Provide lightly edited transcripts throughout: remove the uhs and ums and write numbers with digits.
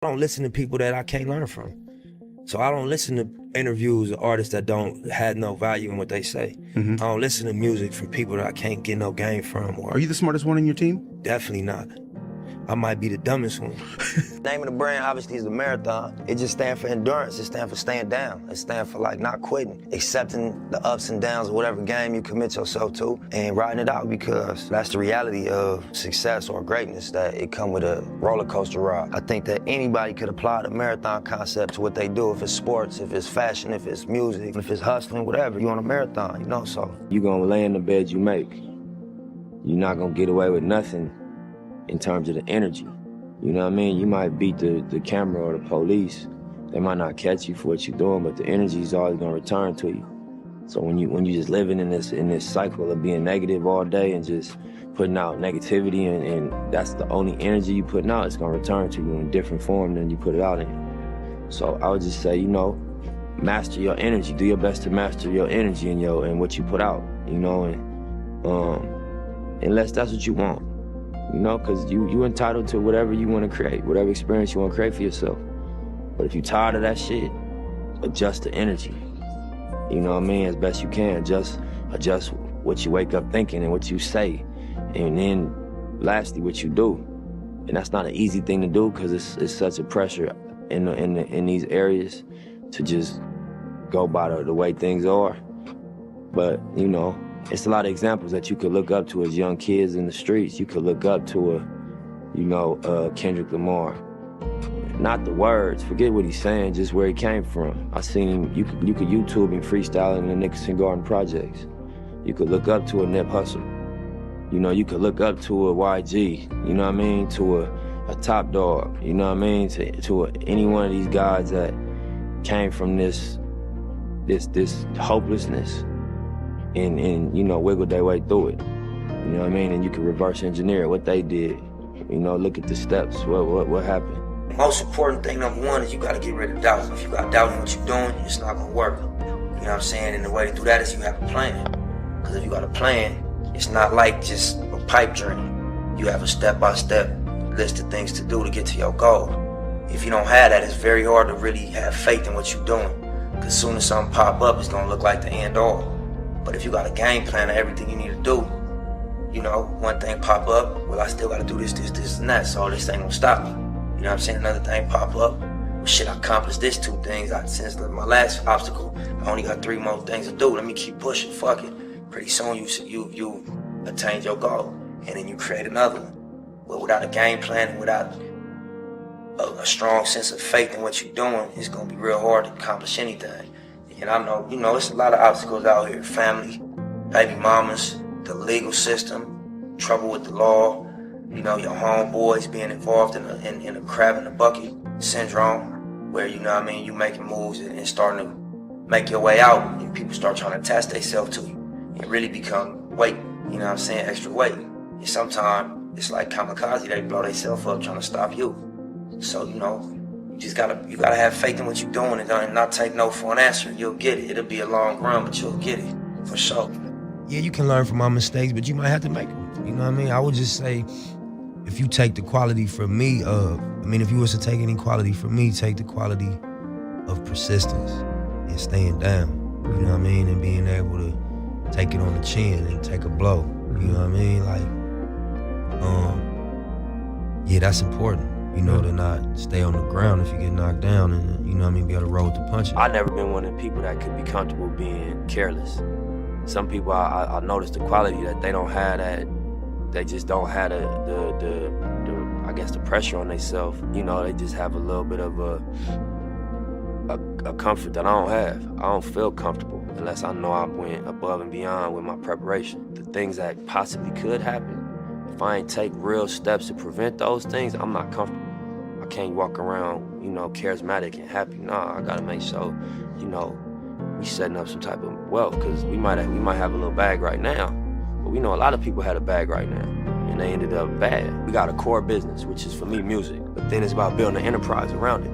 I don't listen to people that I can't learn from. So I don't listen to interviews of artists that don't have no value in what they say. I don't listen to music from people that I can't get no game from. Are you the smartest one in your team? Definitely not. I might be the dumbest one. Name of the brand obviously is the marathon. It just stands for endurance. It stands for staying down. It stands for like not quitting, accepting the ups and downs of whatever game you commit yourself to and riding it out, because that's the reality of success or greatness, that it come with a roller coaster ride. I think that anybody could apply the marathon concept to what they do. If it's sports, if it's fashion, if it's music, if it's hustling, whatever, you're on a marathon, you know, so. You're gonna lay in the bed you make. You're not gonna get away with nothing in terms of the energy. You know what I mean? You might beat the camera or the police. They might not catch you for what you're doing, but the energy is always gonna return to you. So when you just living in this cycle of being negative all day and just putting out negativity, and that's the only energy you putting out, it's gonna return to you in a different form than you put it out in. So I would just say, you know, master your energy. Do your best to master your energy and what you put out, you know, and unless that's what you want. You know, because you entitled to whatever you want to create, whatever experience you want to create for yourself. But if you're tired of that shit, adjust the energy. You know what I mean? As best you can. Adjust what you wake up thinking and what you say. And then, lastly, what you do. And that's not an easy thing to do, because it's such a pressure in these areas to just go by the way things are. But, you know, it's a lot of examples that you could look up to as young kids in the streets. You could look up to Kendrick Lamar. Not the words, forget what he's saying, just where he came from. I seen him, you could YouTube him freestyling in the Nicholson Garden Projects. You could look up to a Nip Hussle. You know, you could look up to a YG, you know what I mean? To a Top Dog, you know what I mean? To any one of these guys that came from this hopelessness. And you know, wiggle their way through it. You know what I mean? And you can reverse engineer what they did. You know, look at the steps, what happened. The most important thing, number one, is you gotta get rid of doubt. If you got doubt in what you're doing, it's not gonna work. You know what I'm saying? And the way to do that is you have a plan. Because if you got a plan, it's not like just a pipe dream. You have a step-by-step list of things to do to get to your goal. If you don't have that, it's very hard to really have faith in what you're doing. Because as soon as something pop up, it's gonna look like the end all. But if you got a game plan of everything you need to do, you know, one thing pop up, well, I still gotta do this, and that, so this ain't gonna stop me. You know what I'm saying? Another thing pop up, well, shit, I accomplished this 2 things. Since my last obstacle, I only got 3 more things to do. Let me keep pushing, fuck it. Pretty soon you attain your goal, and then you create another one. But without a game plan and without a strong sense of faith in what you're doing, it's gonna be real hard to accomplish anything. And I know, you know, it's a lot of obstacles out here. Family, baby mamas, the legal system, trouble with the law, you know, your homeboys being involved in a crab in the bucket syndrome, where, you know what I mean, you making moves and starting to make your way out, and people start trying to attach themselves to you and really become weight, you know what I'm saying, extra weight. And sometimes it's like kamikaze, they blow themselves up trying to stop you. So, you know, you gotta have faith in what you're doing and not take no for an answer. You'll get it. It'll be a long run, but you'll get it, for sure. Yeah, you can learn from my mistakes, but you might have to make them. You know what I mean? I would just say, if you take the quality from me, if you was to take any quality from me, take the quality of persistence and staying down. You know what I mean? And being able to take it on the chin and take a blow. You know what I mean? Like, yeah, that's important. You know, to not stay on the ground if you get knocked down, and, you know what I mean, be able to roll with the punches. I've never been one of the people that could be comfortable being careless. Some people, I notice the quality that they don't have that, they just don't have I guess the pressure on themselves. You know, they just have a little bit of a comfort that I don't have. I don't feel comfortable unless I know I went above and beyond with my preparation. The things that possibly could happen, if I ain't take real steps to prevent those things, I'm not comfortable. I can't walk around, you know, charismatic and happy. Nah, I gotta make sure, you know, we setting up some type of wealth, because we might have a little bag right now, but we know a lot of people had a bag right now, and they ended up bad. We got a core business, which is, for me, music, but then it's about building an enterprise around it.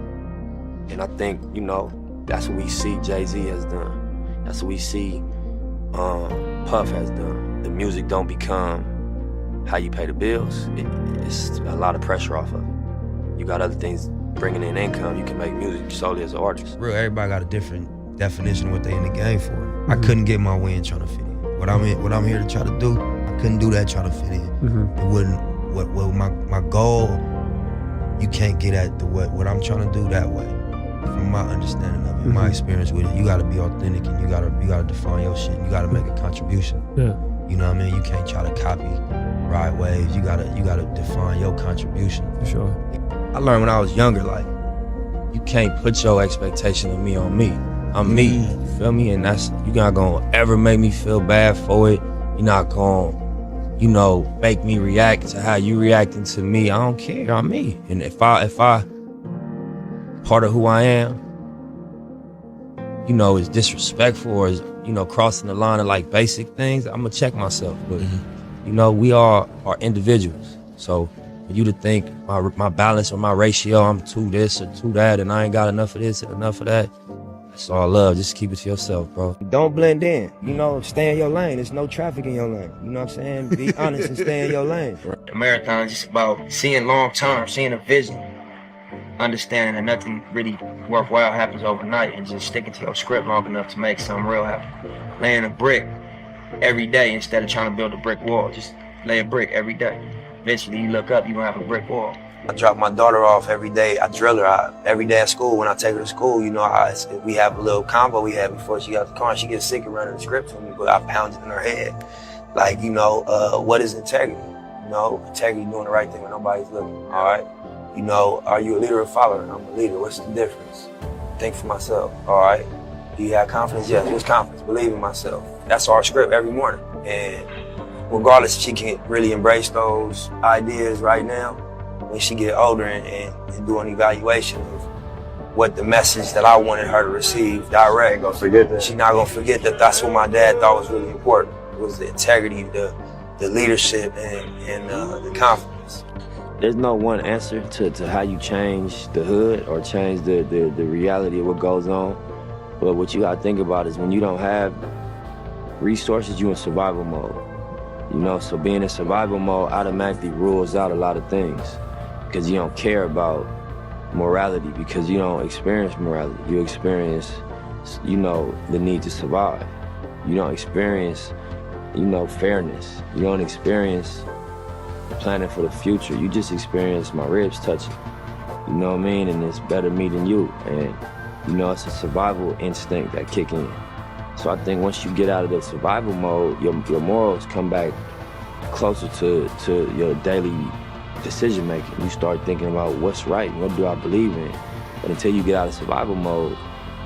And I think, you know, that's what we see Jay-Z has done. That's what we see Puff has done. The music don't become how you pay the bills. It's a lot of pressure off of it. You got other things bringing in income. You can make music solely as an artist. Real, everybody got a different definition of what they in the game for. I couldn't get my way in trying to fit in. What I'm here to try to do, I couldn't do that trying to fit in. It wouldn't. What my goal, you can't get at what I'm trying to do that way. From my understanding of it, my experience with it, you gotta be authentic and you gotta define your shit. You gotta make a contribution. Yeah. You know what I mean? You can't try to copy, ride waves. You gotta define your contribution. For sure. I learned when I was younger, like, you can't put your expectation of me on me. I'm me, you feel me? And you're not gonna ever make me feel bad for it. You're not gonna, make me react to how you reacting to me. I don't care, I'm me. And if I part of who I am, is disrespectful or is, crossing the line of like basic things, I'm gonna check myself. But, we all are individuals. So for you to think my balance or my ratio, I'm to this or to that, and I ain't got enough of this and enough of that, that's all love. Just keep it to yourself, bro. Don't blend in. Stay in your lane. There's no traffic in your lane. You know what I'm saying? Be honest and stay in your lane. The marathon is just about seeing long term, seeing a vision, understanding that nothing really worthwhile happens overnight, and just sticking to your script long enough to make something real happen. Laying a brick every day instead of trying to build a brick wall. Just lay a brick every day. Eventually you look up, you're gonna have a brick wall. I drop my daughter off every day. I drill her every day at school. When I take her to school, we have a little combo we had before she got the car, and she gets sick of running the script for me, but I pound it in her head. Like, what is integrity? Integrity, doing the right thing when nobody's looking, all right? Are you a leader or a follower? I'm a leader. What's the difference? Think for myself, all right? Do you have confidence? Yes. What's confidence? Believe in myself. That's our script every morning. And regardless if she can really embrace those ideas right now, when she get older and do an evaluation of what the message that I wanted her to receive direct, she's not gonna forget that that's what my dad thought was really important. It was the integrity, the leadership, and the confidence. There's no one answer to how you change the hood or change the reality of what goes on. But what you gotta think about is when you don't have resources, you in survival mode. So being in survival mode automatically rules out a lot of things because you don't care about morality, because you don't experience morality. You experience, the need to survive. You don't experience, fairness. You don't experience planning for the future. You just experience my ribs touching. You know what I mean? And it's better me than you. And, it's a survival instinct that kick in. So I think once you get out of the survival mode, your morals come back closer to your daily decision making. You start thinking about what's right, what do I believe in. But until you get out of survival mode,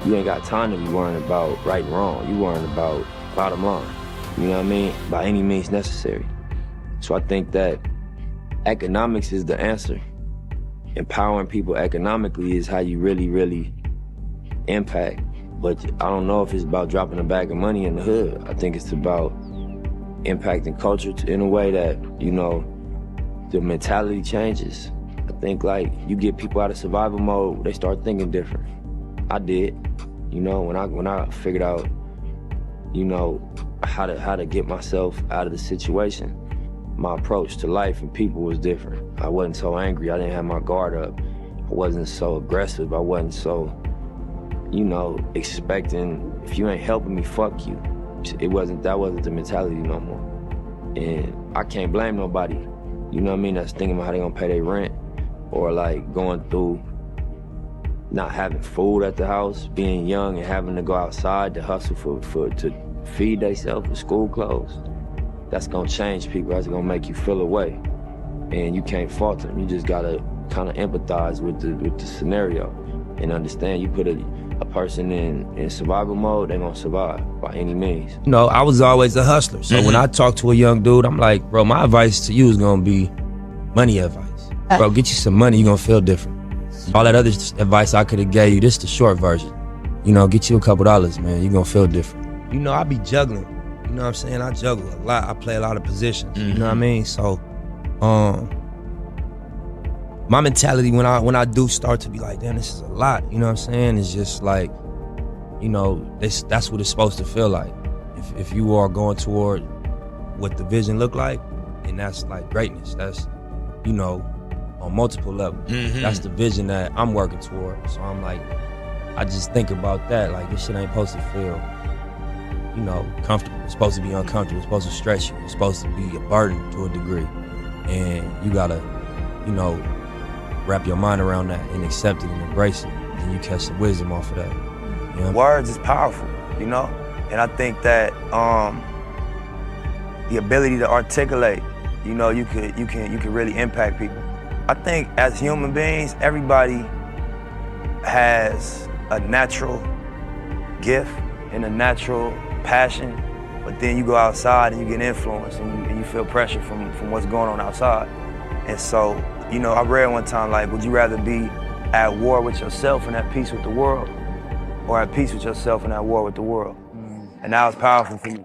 you ain't got time to be worrying about right and wrong. You worrying about bottom line. You know what I mean? By any means necessary. So I think that economics is the answer. Empowering people economically is how you really, really impact. But I don't know if it's about dropping a bag of money in the hood. I think it's about impacting culture in a way that, the mentality changes. I think you get people out of survival mode, they start thinking different. I did, when I figured out, how to get myself out of the situation. My approach to life and people was different. I wasn't so angry. I didn't have my guard up. I wasn't so aggressive. I wasn't so, expecting, if you ain't helping me, fuck you. That wasn't the mentality no more. And I can't blame nobody, that's thinking about how they gonna pay their rent or going through not having food at the house, being young and having to go outside to hustle to feed themselves with school clothes. That's gonna change people. That's gonna make you feel away, and you can't fault them. You just gotta kind of empathize with the scenario and understand. You put a person in survival mode, they're gonna survive by any means. I was always a hustler. So when I talk to a young dude, I'm like, bro, my advice to you is gonna be money advice. Bro, get you some money, you're gonna feel different. All that other advice I could have gave you, this the short version. Get you a couple dollars, man, you're gonna feel different. I be juggling. You know what I'm saying? I juggle a lot. I play a lot of positions. You know what I mean? So, my mentality when I do start to be like, damn, this is a lot. You know what I'm saying? It's just like, that's what it's supposed to feel like. If you are going toward what the vision look like, and that's like greatness. That's, on multiple levels. That's the vision that I'm working toward. So I'm like, I just think about that. Like, this shit ain't supposed to feel, you know, comfortable. It's supposed to be uncomfortable. It's supposed to stretch you. It's supposed to be a burden to a degree. And you gotta, you know, wrap your mind around that and accept it and embrace it. And you catch some wisdom off of that. You know? Words is powerful, you know? And I think that the ability to articulate, you know, you can really impact people. I think as human beings, everybody has a natural gift and a natural passion, but then you go outside and you get influenced and you feel pressure from what's going on outside. And so, you know, I read one time, like, would you rather be at war with yourself and at peace with the world, or at peace with yourself and at war with the world? And that was powerful for me.